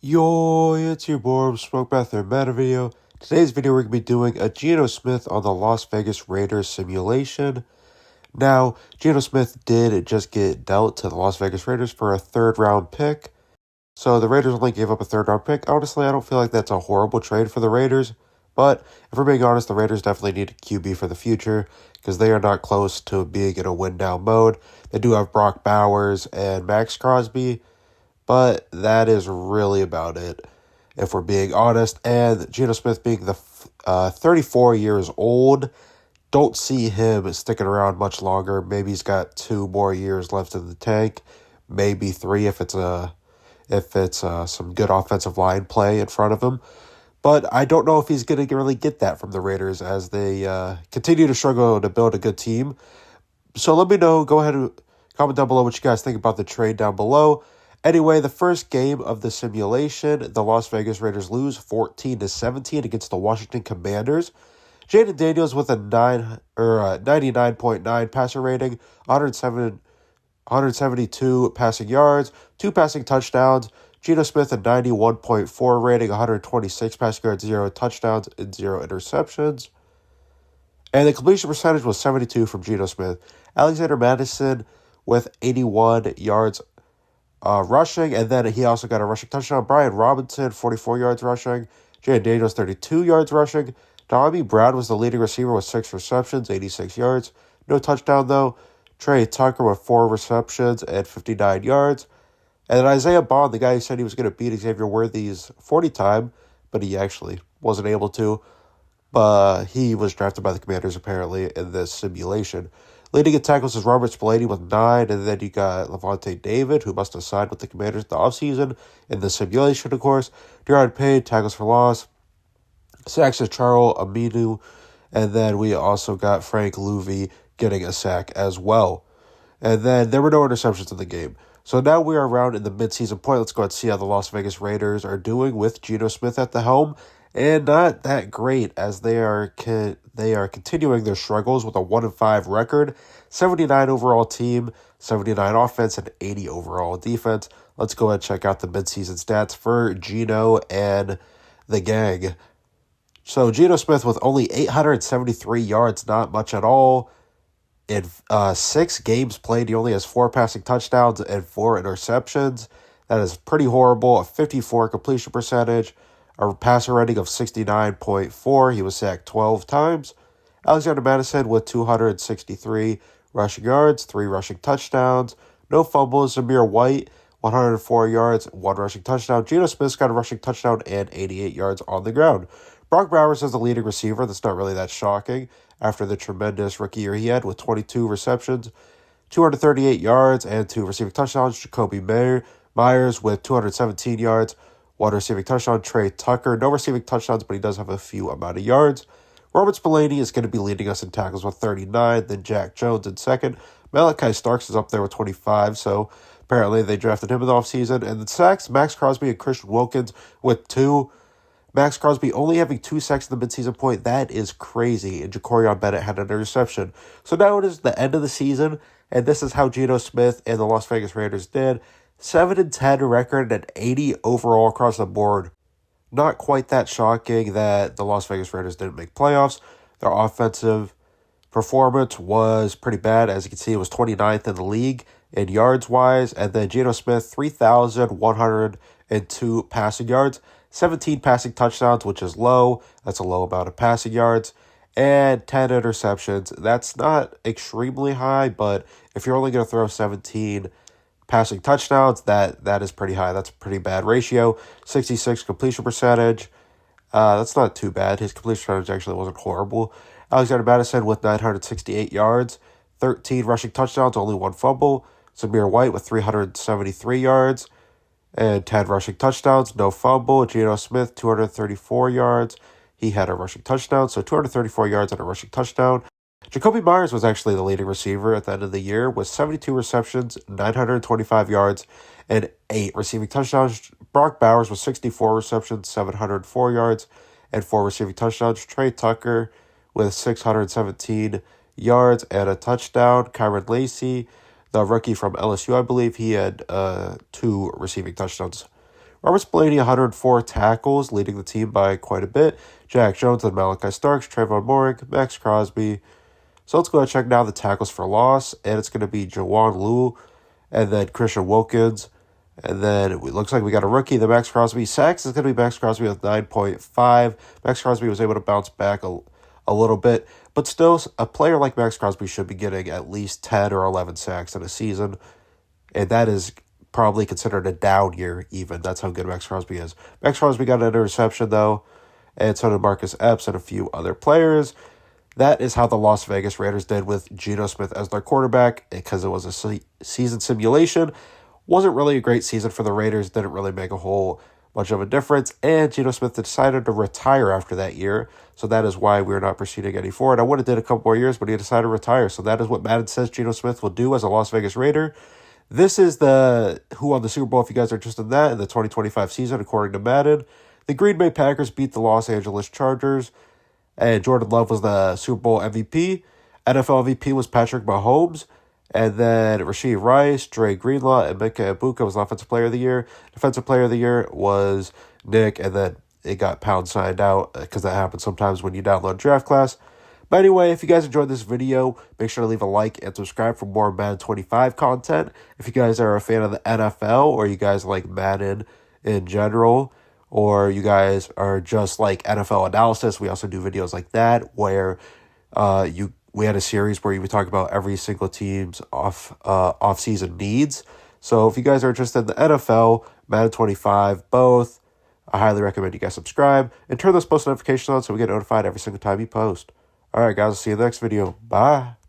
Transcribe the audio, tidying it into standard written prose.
Yo, it's your boy, Smoke Bath or Madden video. Today's video, we're going to be doing a Geno Smith on the Las Vegas Raiders simulation. Now, Geno Smith did just get dealt to the Las Vegas Raiders for a third-round pick. So the Raiders only gave up a third-round pick. Honestly, I don't feel like that's a horrible trade for the Raiders. But if we're being honest, the Raiders definitely need a QB for the future because they are not close to being in a win-now mode. They do have Brock Bowers and Max Crosby, but that is really about it, if we're being honest. And Geno Smith being the 34 years old, don't see him sticking around much longer. Maybe he's got 2 more years left in the tank, maybe 3 if it's some good offensive line play in front of him. But I don't know if he's going to really get that from the Raiders as they continue to struggle to build a good team. So let me know. Go ahead and comment down below what you guys think about the trade down below. Anyway, the first game of the simulation, the Las Vegas Raiders lose 14-17 against the Washington Commanders. Jaden Daniels with a 99.9 passer rating, 172 passing yards, 2 passing touchdowns. Geno Smith a 91.4 rating, 126 passing yards, 0 touchdowns, and 0 interceptions. And the completion percentage was 72 from Geno Smith. Alexander Madison with 81 yards rushing, and then he also got a rushing touchdown. Brian Robinson, 44 yards rushing. Jaden Daniels, 32 yards rushing. Tommy Brown was the leading receiver with 6 receptions, 86 yards. No touchdown, though. Trey Tucker with 4 receptions and 59 yards. And then Isaiah Bond, the guy who said he was going to beat Xavier Worthy's 40 time, but he actually wasn't able to. But he was drafted by the Commanders, apparently, in this simulation. Leading in tackles is Robert Spillane with 9, and then you got Levante David, who must have signed with the Commanders in the offseason, in the simulation, of course. Deron Payne, tackles for loss. Sacks is Charles Aminu, and then we also got Frank Louvie getting a sack as well. And then there were no interceptions in the game. So now we are around in the midseason point. Let's go ahead and see how the Las Vegas Raiders are doing with Geno Smith at the helm. And not that great, as they are continuing their struggles with a 1-5 record, 79 overall team, 79 offense, and 80 overall defense. Let's go ahead and check out the midseason stats for Geno and the gang. So Geno Smith with only 873 yards, not much at all. In 6 games played, he only has 4 passing touchdowns and 4 interceptions. That is pretty horrible. A 54 completion percentage. A passer rating of 69.4. He was sacked 12 times. Alexander Madison with 263 rushing yards, 3 rushing touchdowns. No fumbles. Zamir White, 104 yards, 1 rushing touchdown. Geno Smith's got a rushing touchdown and 88 yards on the ground. Brock Bowers is the leading receiver. That's not really that shocking after the tremendous rookie year he had with 22 receptions, 238 yards, and 2 receiving touchdowns. Jacoby Myers with 217 yards, 1 receiving touchdown. Trey Tucker, no receiving touchdowns, but he does have a few amount of yards. Robert Spillane is going to be leading us in tackles with 39, then Jack Jones in second. Malachi Starks is up there with 25, so apparently they drafted him in the offseason. And the sacks, Max Crosby and Christian Wilkins with 2. Max Crosby only having 2 sacks in the midseason point. That is crazy. And Jacorian Bennett had an interception. So now it is the end of the season, and this is how Geno Smith and the Las Vegas Raiders did. 7-10 record and 80 overall across the board. Not quite that shocking that the Las Vegas Raiders didn't make playoffs. Their offensive performance was pretty bad. As you can see, it was 29th in the league in yards-wise. And then Geno Smith, 3,102 passing yards. 17 passing touchdowns, which is low. That's a low amount of passing yards. And 10 interceptions. That's not extremely high, but if you're only going to throw 17 passing touchdowns, that is pretty high. That's a pretty bad ratio. 66 completion percentage. That's not too bad. His completion percentage actually wasn't horrible. Alexander Madison with 968 yards, 13 rushing touchdowns, only 1 fumble. Zamir White with 373 yards and 10 rushing touchdowns, no fumble. Geno Smith, 234 yards. He had a rushing touchdown, so 234 yards and a rushing touchdown. Jacoby Myers was actually the leading receiver at the end of the year with 72 receptions, 925 yards, and 8 receiving touchdowns. Brock Bowers with 64 receptions, 704 yards, and 4 receiving touchdowns. Trey Tucker with 617 yards and a touchdown. Kyron Lacy, the rookie from LSU, I believe, he had 2 receiving touchdowns. Robert Spillane, 104 tackles, leading the team by quite a bit. Jack Jones and Malachi Starks, Trayvon Moehrig, Max Crosby. So let's go ahead and check now the tackles for loss, and it's going to be Jawan Liu, and then Christian Wilkins. And then it looks like we got a rookie, the Max Crosby. Sacks is going to be Max Crosby with 9.5. Max Crosby was able to bounce back a little bit, but still, a player like Max Crosby should be getting at least 10 or 11 sacks in a season, and that is probably considered a down year even. That's how good Max Crosby is. Max Crosby got an interception, though, and so did Marcus Epps and a few other players. That is how the Las Vegas Raiders did with Geno Smith as their quarterback, because it was a season simulation. Wasn't really a great season for the Raiders, didn't really make a whole much of a difference, and Geno Smith decided to retire after that year, so that is why we're not proceeding any forward. I would have did a couple more years, but he decided to retire, so that is what Madden says Geno Smith will do as a Las Vegas Raider. This is the who won the Super Bowl, if you guys are interested in that, in the 2025 season, according to Madden. The Green Bay Packers beat the Los Angeles Chargers, and Jordan Love was the Super Bowl MVP. NFL MVP was Patrick Mahomes. And then Rashee Rice, Dre Greenlaw, and Mika Ibuka was Offensive Player of the Year. Defensive Player of the Year was Nick, and then it got pound signed out because that happens sometimes when you download Draft Class. But anyway, if you guys enjoyed this video, make sure to leave a like and subscribe for more Madden 25 content. If you guys are a fan of the NFL, or you guys like Madden in general, or you guys are just like NFL analysis, we also do videos like that where we had a series where you would talk about every single team's off-season needs. So if you guys are interested in the NFL, Madden 25, both, I highly recommend you guys subscribe and turn those post notifications on so we get notified every single time you post. All right, guys, I'll see you in the next video. Bye.